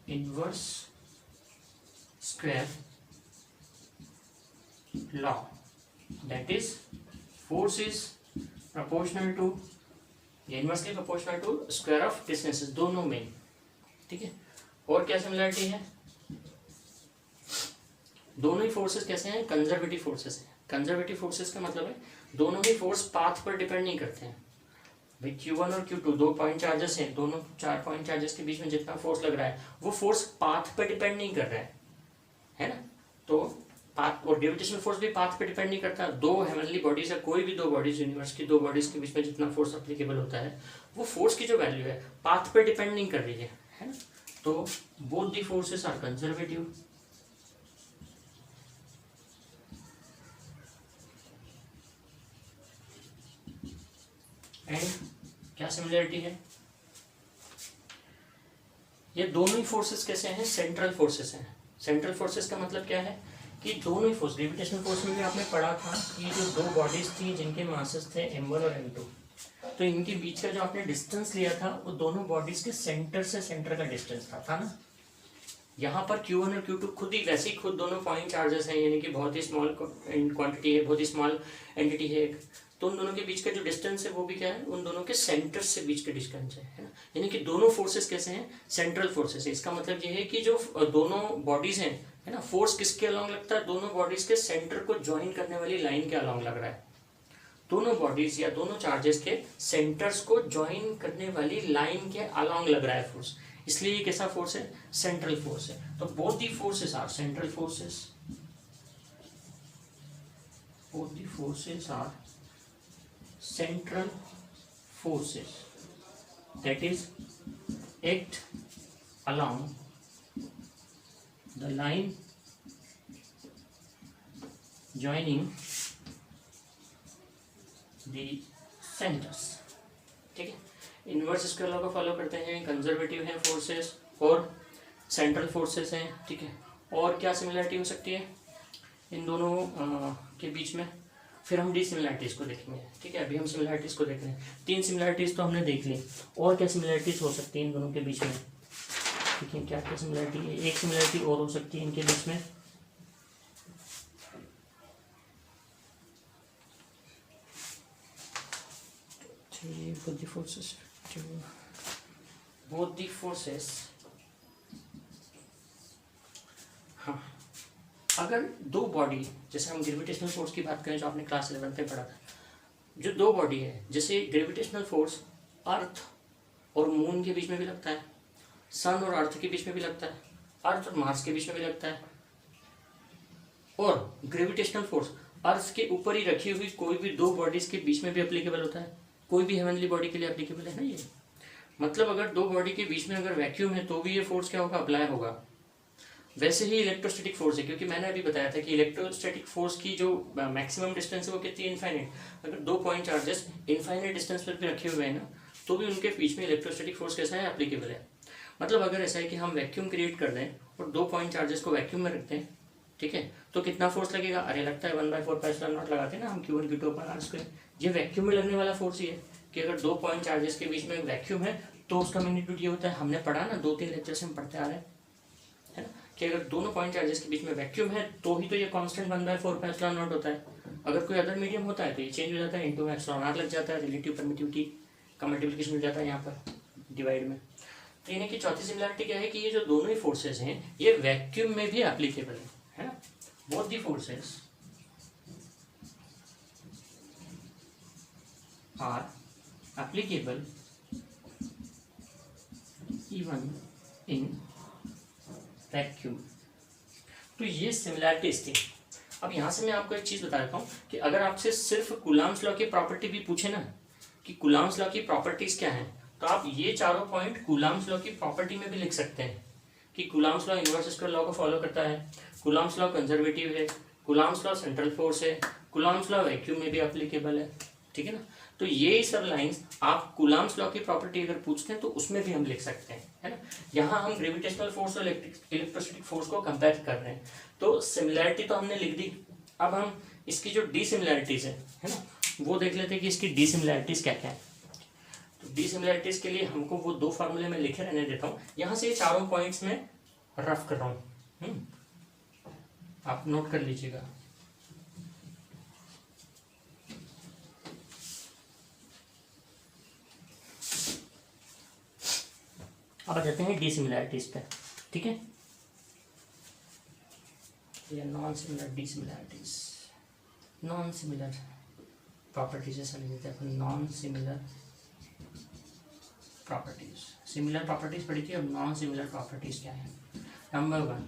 inverse square law, that is force is proportional to, inversely proportional to square of distances, दोनों में, ठीक है। और क्या सिमिलरिटी है, दोनों ही फोर्सेस कैसे हैं, कंजर्वेटिव फोर्सेस हैं। कंजर्वेटिव फोर्सेस का मतलब है दोनों ही फोर्स पाथ पर डिपेंड नहीं करते हैं। भाई Q1 और Q2 दो पॉइंट चार्जेस हैं, दोनों 4 पॉइंट चार्जेस के बीच में जितना फोर्स लग रहा है वो फोर्स पाथ पर डिपेंड नहीं कर रहा है ना। तो पाथ और ग्रेविटेशनल फोर्स भी पाथ पे डिपेंड नहीं करता। दो हेवनली बॉडीज या कोई भी दो बॉडीज, यूनिवर्स की दो बॉडीज के बीच में जितना फोर्स अप्लीकेबल होता है वो फोर्स की जो वैल्यू है पाथ पे डिपेंड नहीं कर रही है ना। तो both the forces are conservative and क्या सिमिलरिटी है, ये दोनों ही फोर्सेस कैसे हैं, सेंट्रल फोर्सेस हैं। सेंट्रल फोर्सेस का मतलब क्या है कि दोनों ही फोर्स, ग्रेविटेशनल फोर्स में भी आपने पढ़ा था कि जो दो बॉडीज थी जिनके मासेस थे m1 और m2, तो इनके बीच का जो आपने डिस्टेंस लिया था वो दोनों बॉडीज के सेंटर से सेंटर का डिस्टेंस था ना। यहाँ पर Q1 और Q2 खुद ही वैसे ही खुद दोनों पॉइंट चार्जेस हैं, यानी कि बहुत ही स्मॉल क्वांटिटी है, बहुत ही स्मॉल एंटिटी है एक, तो उन दोनों के बीच का जो डिस्टेंस है वो भी क्या है, उन दोनों के सेंटर से बीच का डिस्टेंस है ना। यानी कि दोनों फोर्सेस कैसे हैं, सेंट्रल फोर्सेस है। इसका मतलब ये है कि जो दोनों बॉडीज हैं, है ना, फोर्स किसके अलॉन्ग लगता है, दोनों बॉडीज के सेंटर को ज्वाइन करने वाली लाइन के अलॉन्ग लग रहा है। दोनों बॉडीज या दोनों चार्जेस के सेंटर्स को ज्वाइन करने वाली लाइन के अलॉन्ग लग रहा है फोर्स, इसलिए ये कैसा फोर्स है, सेंट्रल फोर्स है। तो both the forces are central forces, both the forces are central forces that is act along the line joining the centers, ठीक है। इनवर्स स्क्वायर लॉ को फॉलो करते हैं, कंजर्वेटिव हैं फोर्सेस और सेंट्रल फोर्सेस हैं, ठीक है। और क्या सिमिलरिटी हो सकती है इन दोनों के बीच में, फिर हम डिसिमिलरिटीज को देखेंगे, ठीक है। अभी हम सिमिलरिटीज को देख रहे हैं, 3 सिमिलरिटीज तो हमने देख ली, और क्या सिमिलरिटीज हो सकती है इन दोनों के बीच में, ठीक है। क्या क्या सिमिलरिटी है, एक सिमिलरिटी और हो सकती है इनके बीच में, both the forces, हाँ, अगर दो बॉडी, जैसे हम ग्रेविटेशनल फोर्स की बात करें जो आपने क्लास 11 में पढ़ा था, जो दो बॉडी है, जैसे ग्रेविटेशनल फोर्स अर्थ और मून के बीच में भी लगता है, सन और अर्थ के बीच में भी लगता है, अर्थ और मार्स के बीच में भी लगता है, और ग्रेविटेशनल फोर्स अर्थ के ऊपर ही रखी हुई कोई भी दो बॉडीज के बीच में भी एप्लीकेबल होता है, कोई भी हेवनली बॉडी के लिए एप्लीकेबल है ना ये। मतलब अगर दो बॉडी के बीच में अगर वैक्यूम है तो भी ये फोर्स क्या होगा, अप्लाई होगा। वैसे ही इलेक्ट्रोस्टैटिक फोर्स है, क्योंकि मैंने अभी बताया था कि इलेक्ट्रोस्टैटिक फोर्स की जो मैक्सिमम डिस्टेंस है वो कितनी, इनफाइनाइट। अगर दो पॉइंट चार्जेस इनफाइनाइट डिस्टेंस पर भी रखे हुए हैं ना, तो भी उनके बीच में इलेक्ट्रोस्टैटिक फोर्स कैसा है, एप्लीकेबल है। मतलब अगर ऐसा है कि हम वैक्यूम क्रिएट कर दें और दो पॉइंट चार्जेस को वैक्यूम में रखते हैं, ठीक है, तो कितना फोर्स लगेगा, अरे लगता है 1/4πε0 लगाते हैं ना हम, Q1 Q2 अपन R²। ये वैक्यूम में लगने वाला फोर्स ही है कि अगर दो पॉइंट चार्जेस के बीच में एक वैक्यूम है तो उसका मैग्नीट्यूड ये होता है। हमने पढ़ा ना, 2-3 लेक्चर से हम पढ़ते आ रहे हैं, है ना, कि अगर दोनों पॉइंट चार्जेस के बीच में वैक्यूम है तो ही तो ये कांस्टेंट 1/4πε0 होता है। अगर कोई अदर मीडियम होता है तो ये चेंज हो जाता है, इंटू εr लग जाता है, रिलेटिव परमिटिविटी का मल्टीप्लिकेशन मिल जाता है यहाँ पर डिवाइड में। तो यानी कि चौथी सिमिलरिटी क्या है कि ये जो दोनों ही फोर्सेस हैं ये वैक्यूम में भी एप्लीकेबल है ना। Both the forces are applicable even in vacuum. तो ये सिमिलरिटीज थी। अब यहाँ से मैं आपको एक चीज़ बता देता हूँ कि अगर आपसे सिर्फ कूलम्ब्स लॉ की प्रॉपर्टी भी पूछे ना कि कूलम्ब्स लॉ की प्रॉपर्टीज क्या हैं, तो आप ये चारों पॉइंट कूलम्ब्स लॉ की प्रॉपर्टी में भी लिख सकते हैं कि Coulomb's law inverse square law को फॉलो करता है, कूलम्ब्स लॉ कंजर्वेटिव है, कूलम्ब्स लॉ सेंट्रल फोर्स है, कूलम्ब्स लॉ वैक्यूम में भी एप्लीकेबल है, ठीक है ना। तो ये सब लाइंस आप कूलम्ब्स लॉ की प्रॉपर्टी अगर पूछते हैं तो उसमें भी हम लिख सकते हैं, है ना। यहाँ हम ग्रेविटेशनल फोर्स और इलेक्ट्रोस्टैटिक फोर्स को कंपेयर कर रहे हैं, तो सिमिलैरिटी तो हमने लिख दी। अब हम इसकी जो डिसिमिलैरिटीज है ना, वो देख लेते हैं कि इसकी डिसिमिलैरिटीज क्या क्या है। तो डिसिमिलैरिटीज के लिए हमको वो दो फार्मूले में लिखे रहने देता हूँ। यहाँ से ये चारों पॉइंट्स में रफ कर रहा हूँ, आप नोट कर लीजिएगा। अब आ जाते हैं डिसिमिलैरिटीज पे, ठीक है, या non similar dissimilarities, non similar properties ऐसा लिख देते हैं अपन, non similar properties. Similar properties पढ़ी थी, अब नॉन सिमिलर प्रॉपर्टीज क्या है। Number 1,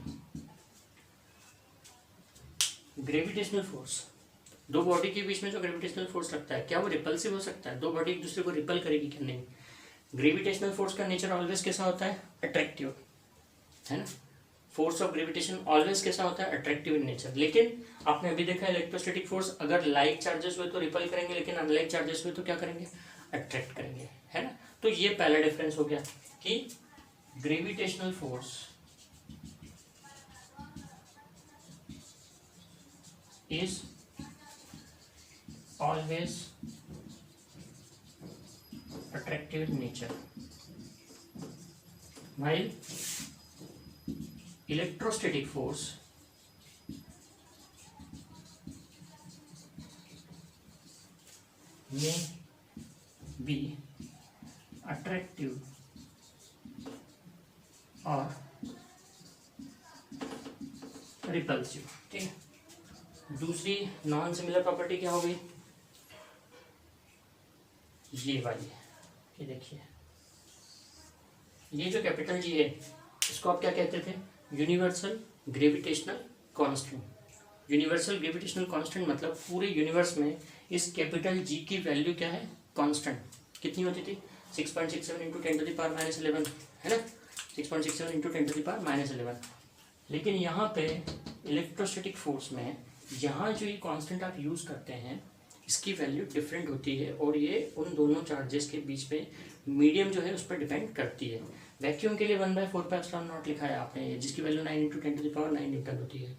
gravitational force. दो बॉडी के बीच में जो ग्रेविटेशनल फोर्स लगता है, क्या वो रिपल्सिव हो सकता है? दो बॉडी एक दूसरे को रिपल करेगी क्या? नहीं। ग्रेविटेशनल फोर्स का नेचर ऑलवेज कैसा होता है? अट्रैक्टिव, है ना। फोर्स ऑफ ग्रेविटेशन ऑलवेज कैसा होता है? Attractive in nature. लेकिन आपने अभी देखा इलेक्ट्रोस्टैटिक फोर्स, अगर लाइक चार्जेस हुए तो रिपल करेंगे, लेकिन अनलाइक चार्जेस हुए तो क्या करेंगे? अट्रैक्ट करेंगे, है ना। तो ये पहला डिफरेंस हो गया कि gravitational force is always attractive in nature, while electrostatic force may be attractive or repulsive, ठीक है। दूसरी नॉन सिमिलर प्रॉपर्टी क्या हो गई? ये वाली, ये देखिए, ये जो कैपिटल जी है इसको आप क्या कहते थे? Universal gravitational constant. Universal gravitational constant मतलब पूरे यूनिवर्स में इस कैपिटल जी की वैल्यू क्या है? कांस्टेंट। कितनी होती थी? 6.67 इंटू 10⁻11, है ना, 6.67 इंटू 10⁻11। लेकिन यहाँ पे इलेक्ट्रोस्टैटिक फोर्स में यहाँ जो ये कांस्टेंट आप यूज़ करते हैं इसकी वैल्यू डिफरेंट होती है, और ये उन दोनों चार्जेस के बीच में मीडियम जो है उस पर डिपेंड करती है। वैक्यूम के लिए 1/4πε0 लिखा है आपने, जिसकी वैल्यू 9 इंटू 10⁻9 न्यूटन होती है।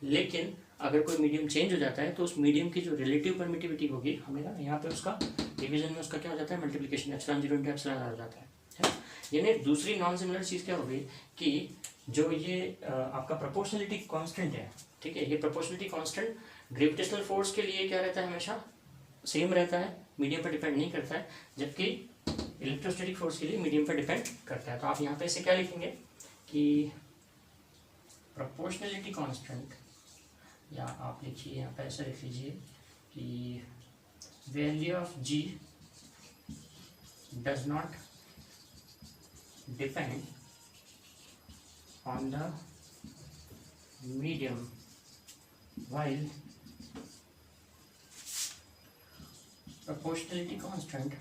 लेकिन अगर कोई मीडियम चेंज हो जाता है तो उस मीडियम की जो रिलेटिव परमिटिविटी होगी, हमें ना यहाँ पे उसका डिवीजन में उसका क्या हो जाता है? मल्टीप्लिकेशन, ε0 इंटू ε हो जाता है ना। यानी दूसरी नॉन सिमिलर चीज़ क्या होगी कि जो ये आपका प्रोपोर्शनलिटी कांस्टेंट है, ठीक है, ये प्रोपोर्शनलिटी कांस्टेंट ग्रेविटेशनल फोर्स के लिए क्या रहता है? हमेशा सेम रहता है, मीडियम पर डिपेंड नहीं करता है, जबकि इलेक्ट्रोस्टैटिक फोर्स के लिए मीडियम पर डिपेंड करता है। तो आप यहाँ पे इसे क्या लिखेंगे कि प्रोपोर्शनलिटी कांस्टेंट, या आप लिखिए यहाँ पे ऐसा लिख लीजिए कि value of G does not depend on the medium, while proportionality constant